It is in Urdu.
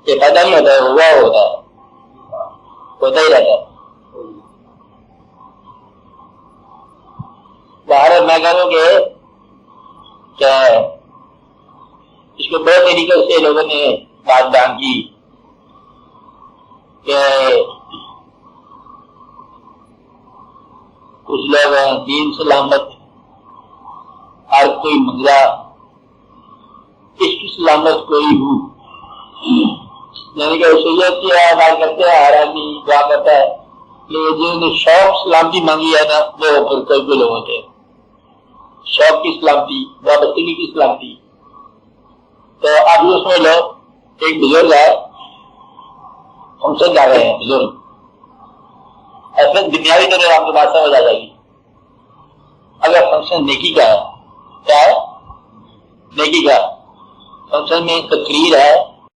یہ پیدا نہیں ہوتا ہے، ہوا ہوتا ہے، ہوتا ہی رہتا ہے۔ باہر میں کہوں کہ اس کو بہت طریقے سے لوگوں نے بات بیان کی کہ کچھ لوگ ہیں دین سلامت، ہر کوئی منگلا، عشق سلامت کوئی ہو، یعنی کہ وصیت کی بات کرتے ہیں، ہر آدمی دعا کرتا ہے، لیکن جنہوں نے شوق سلامتی مانگی ہے نا وہ پھر کوئی لوگ ہوتے ہیں، شوق کی سلامتی، وابستگی کی سلامتی۔ تو آپ یہ سمجھ لو ایک بزرگ ہے، ہم سے جا رہے ہیں بزرگ، ایسے دنیاوی طور پر آپ کو بات سمجھ آ جائے گی۔ اگر فنکشن نیکی کا ہے، کیا ہے نیکی کا فنکشن میں تقریر ہے،